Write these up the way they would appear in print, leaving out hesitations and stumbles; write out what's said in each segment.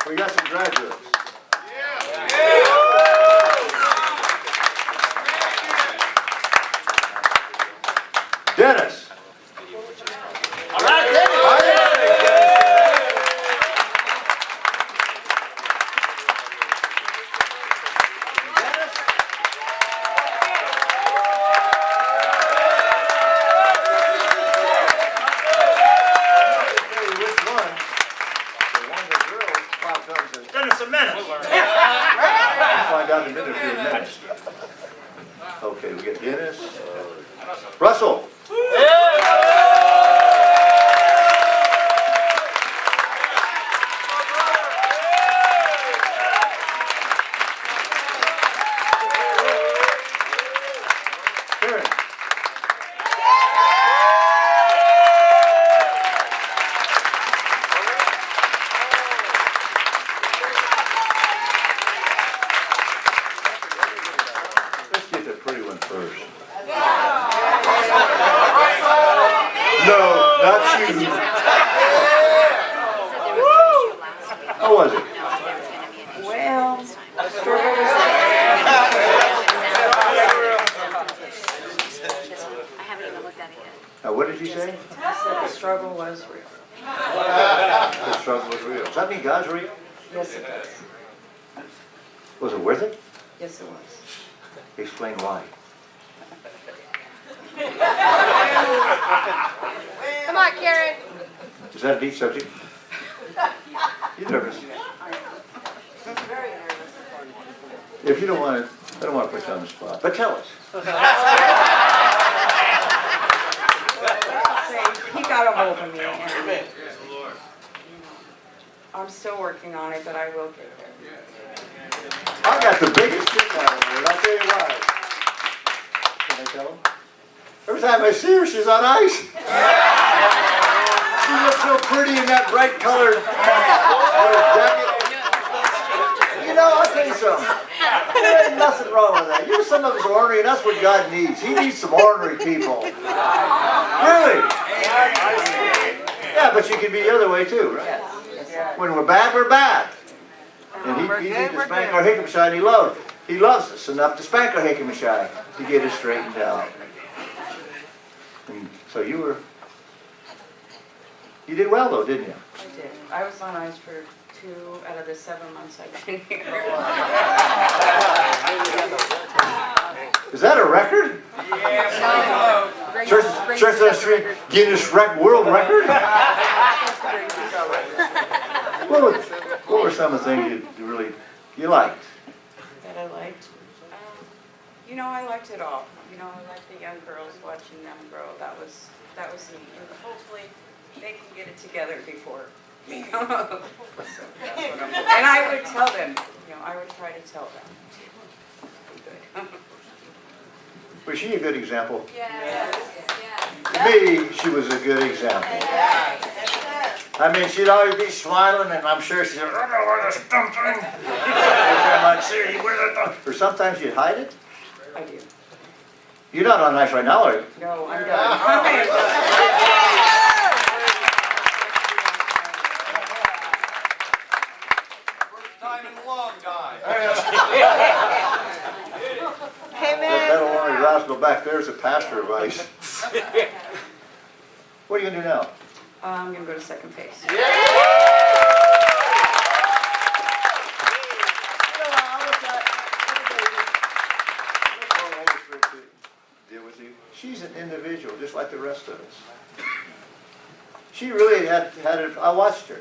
We got some graduates. Dennis. All right, Dennis. Dennis, a minute. I'll find out in a minute if you're a minute. Okay, we get Dennis. Russell. Karen. Let's get the pretty one first. No, not you. How was it? Well, I haven't even looked at it yet. Now, what did you say? the struggle was real. The struggle was real. Does that mean God's real? Yes, it does. Was it worth it? Yes, it was. Explain why. Come on, Karen. Is that a deep subject? You nervous? Very nervous. If you don't want to, I don't want to put you on the spot. But tell us. He got a hold of me, and I'm still working on it, but I will get there. I got the biggest kick out of her, and I'll tell you why. Can I tell them? Every time I see her, she's on ice. She looks so pretty in that bright colored jacket. You know, I'll tell you something. There ain't nothing wrong with that. You're some of us ornery, and that's what God needs. He needs some ornery people. Really? Yeah, but you can be the other way too, right? When we're bad, we're bad. And he needs to spank our hickam-shy, and he loves us enough to spank our hickam-shy to get us straightened out. And so you did well though, didn't you? I did. I was on ice for 2 out of the 7 months I've been here. Is that a record? Church on the Street Guinness World Record? What were some of the things you liked? That I liked. You know, I liked it all. You know, I liked the young girls, watching them grow. That was neat. And hopefully they can get it together before me. So that's what and I would tell them, you know, I would try to tell them. Good. Was she a good example? Yes. To me, she was a good example. I mean, she'd always be smiling, and I'm sure she'd say, "I don't know where this dumb thing." Or sometimes you'd hide it. I do. You're not on ice right now, are you? No, I'm done. That orange rascal back there is a pastor of ice. What are you going to do now? I'm going to go to second base. Deal with you. She's an individual, just like the rest of us. She really had it. I watched her.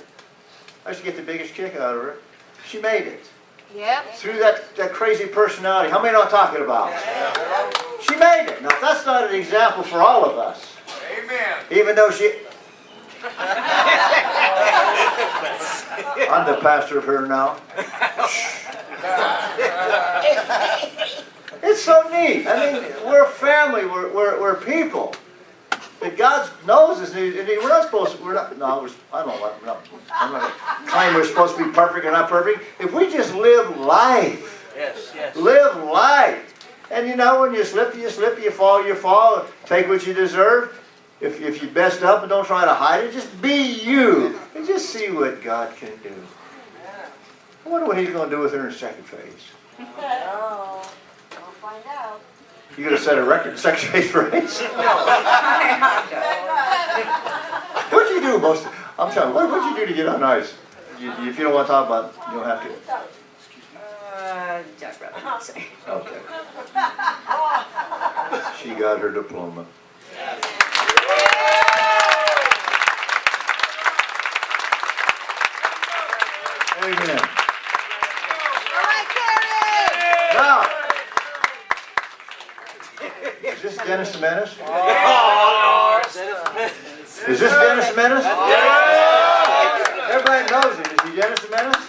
I used to get the biggest kick out of her. She made it. Yep. Through that crazy personality. How many know what I'm talking about? She made it. Now, that's not an example for all of us. Amen. Even though she... I'm the pastor of her now. It's so neat. I mean, we're a family. We're people. That God knows us. And we're not supposed to... I don't know. I'm not going to claim we're supposed to be perfect or not perfect. If we just live life. Yes. Live life. And you know, when you slip, you slip. You fall, you fall. Take what you deserve. If you messed up and don't try to hide it, just be you. And just see what God can do. I wonder what he's going to do with her in second phase. Oh, we'll find out. You going to set a record in second phase race? What'd you do most? I'm telling you, what'd you do to get on ice? If you don't want to talk about it, you don't have to. I'd rather not say. Okay. She got her diploma. Amen. All right, Karen. Now, is this Dennis the Menace? Is this Dennis the Menace? Everybody knows him. Is he Dennis the Menace?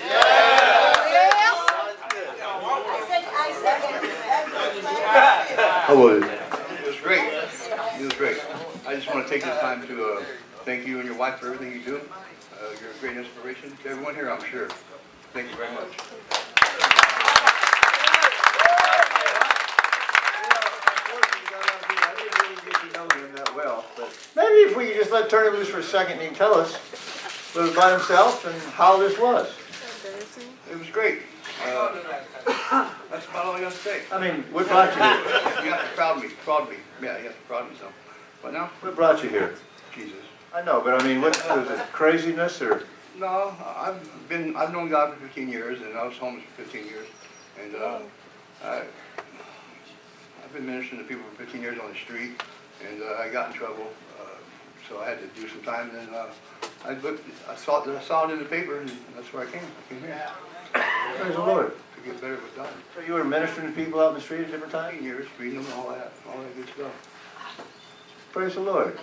How was it? It was great. It was great. I just want to take this time to thank you and your wife for everything you do. You're a great inspiration to everyone here, I'm sure. Thank you very much. I didn't really get to know him that well, but maybe if we could just turn him loose for a second, he can tell us a little about himself and how this was. It was great. That's about all I got to say. I mean, what brought you here? You have to proud me. Proud me. Yeah, you have to proud me some. But now, What brought you here? Jesus. I know, but I mean, what was it? Craziness or? No, I've known God for 15 years, and I was homeless for 15 years, and I've been ministering to people for 15 years on the street, and I got in trouble, so I had to do some time. And I saw it in the paper, and that's where I came. I came here Praise the Lord. to get better with God. So you were ministering to people out in the street at different 15 times? years, reading them, all that good stuff. Praise the Lord.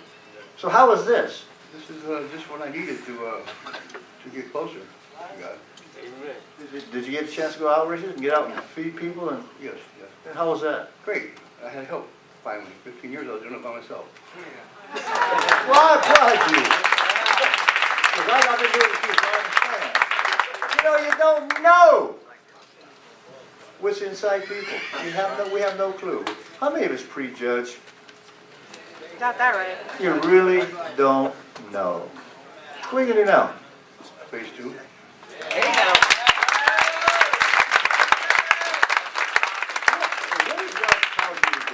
So how was this? This is just what I needed to get closer to God. Did you get a chance to go out, Richard, and get out and feed people? And Yes, yes. how was that? Great. I had help, finally. 15 years I was doing it by myself. Well, I applaud you. Because I've been doing it with you, so I understand. You know, you don't know what's inside people. We have no clue. How many of us prejudge? Got that right. You really don't know. What are you going to do now? Phase 2. What has God called you to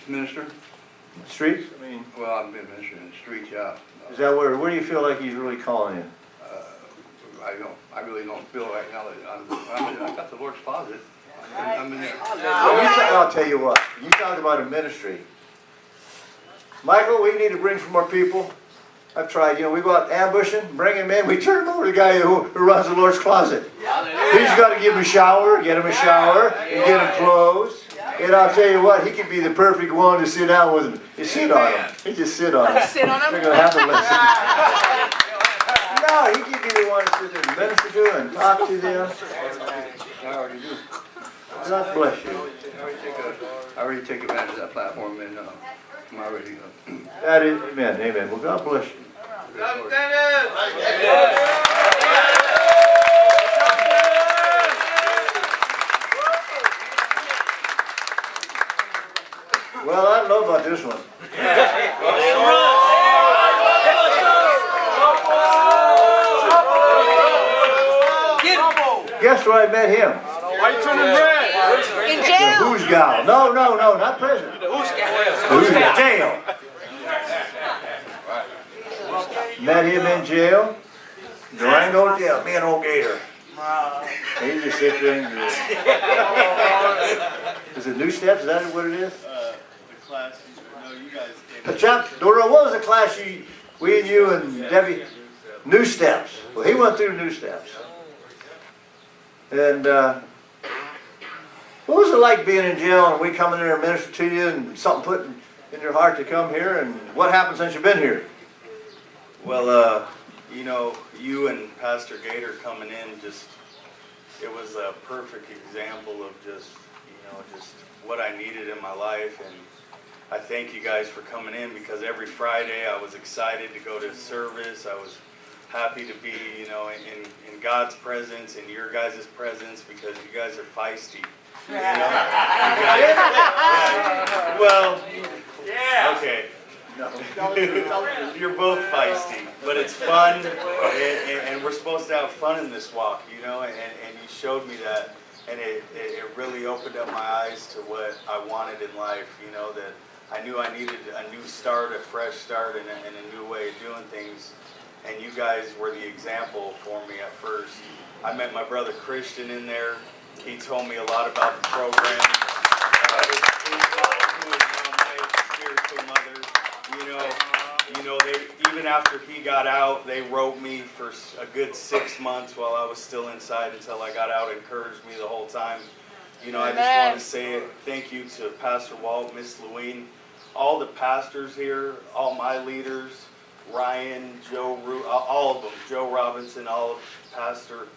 do? Minister? Streets? I mean, Well, I've been ministering in the streets, yeah. is that where do you feel like He's really calling you? I really don't feel right now that I got the Lord's closet. I'm in there. I'll tell you what. You talk about a ministry. Michael, we need to bring some more people. I've tried. We go out ambushing, bring him in. We turn him over to the guy who runs the Lord's closet. He's got to give him a shower, get him a shower, and get him clothes. And I'll tell you what, he could be the perfect one to sit down with him. You sit on him. He just sit on him. Sit on him? They're going to have to listen. No, he could be the one to sit there and minister to and talk to them. I already do. God bless you. I already take advantage of that platform, and I'm already. That is, amen, amen. Well, God bless you. Well, I don't know about this one. Guess where I met him? In jail. Who's gal? No, not prison. Who's gal? Jail. Met him in jail. Durango jail. Me and old Gator. He just sit there and is it New Steps? Is that what it is? The class, no, you guys The chap, Dora, what was the class we and you and Debbie? New Steps. Well, he went through New Steps. And what was it like being in jail and we come in there and minister to you and something put in your heart to come here? And what happened since you've been here? Well, you and Pastor Gator coming in, it was a perfect example of just what I needed in my life. And I thank you guys for coming in, because every Friday I was excited to go to service. I was happy to be, in God's presence, in your guys' presence, because you guys are feisty. Well, okay. No. You're both feisty. but it's fun, and we're supposed to have fun in this walk, you know, and you showed me that, and it really opened up my eyes to what I wanted in life, you know, that I knew I needed a new start, a fresh start, and a new way of doing things, and you guys were the example for me at first. I met my brother Christian in there. He told me a lot about the program. His wife, who is my spiritual mother, you know, they, even after he got out, they wrote me for a good 6 months while I was still inside until I got out, encouraged me the whole time. You know, I just want to say thank you to Pastor Walt, Miss Louine, all the pastors here, all my leaders, Ryan, all of them, Joe Robinson, all of Pastor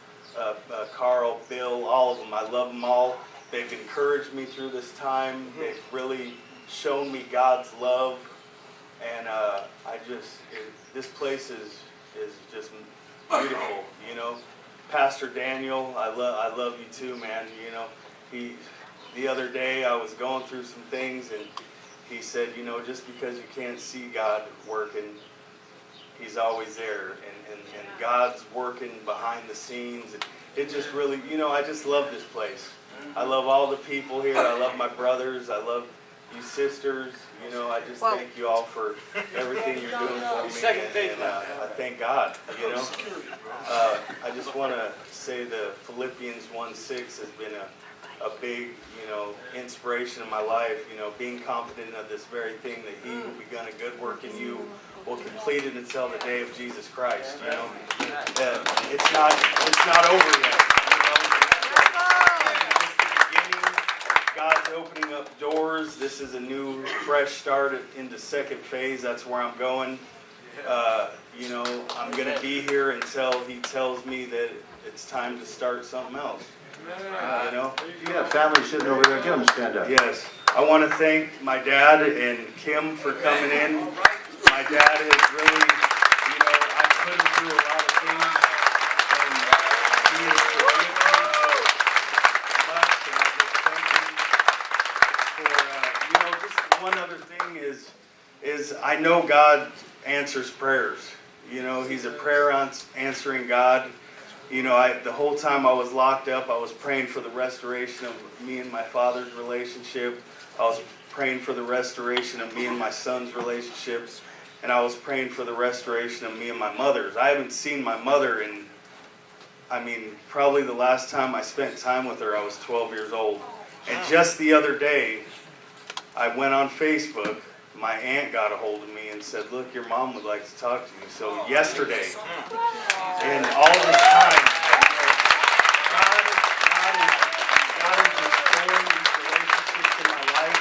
Carl, Bill, all of them. I love them all. They've encouraged me through this time. They've really shown me God's love. And this place is just beautiful, you know. Pastor Daniel, I love you too, man. You know, the other day I was going through some things, and he said, you know, just because you can't see God working, He's always there, and God's working behind the scenes. And it just really, you know, I just love this place. I love all the people here. I love my brothers. I love you sisters. You know, I just thank you all for everything you're doing for me, and I thank God, you know. I just want to say the Philippians 1:6 has been a big, you know, inspiration in my life, you know, being confident of this very thing, that He who begun a good work in you will complete it until the day of Jesus Christ, you know. That it's not over yet, you know. It's the beginning. God's opening up doors. This is a new, fresh start into second phase. That's where I'm going. You know, I'm going to be here until He tells me that it's time to start something else. You know? You have family sitting over there. Get them to stand up. Yes. I want to thank my dad and Kim for coming in. My dad has really, you know, I put him through a lot of things, and he has forgiven me so much, and I just thank him for, you know, just one other thing is I know God answers prayers. You know, He's a prayer answering God. You know, the whole time I was locked up, I was praying for the restoration of me and my father's relationship. I was praying for the restoration of me and my son's relationships. And I was praying for the restoration of me and my mother's. I haven't seen my mother in, I mean, probably the last time I spent time with her, I was 12 years old. And just the other day, I went on Facebook. My aunt got a hold of me and said, look, your mom would like to talk to you. So yesterday, and all this time, God is restoring these relationships in my life,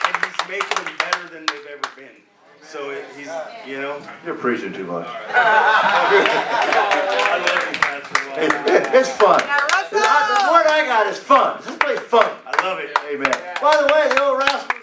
and He's making them better than they've ever been. So He's, you know. You're preaching too much. I love you, Pastor Walt. It's fun. Now, Russell! The word I got is fun. This place is fun. I love it. Amen. By the way, the old rascal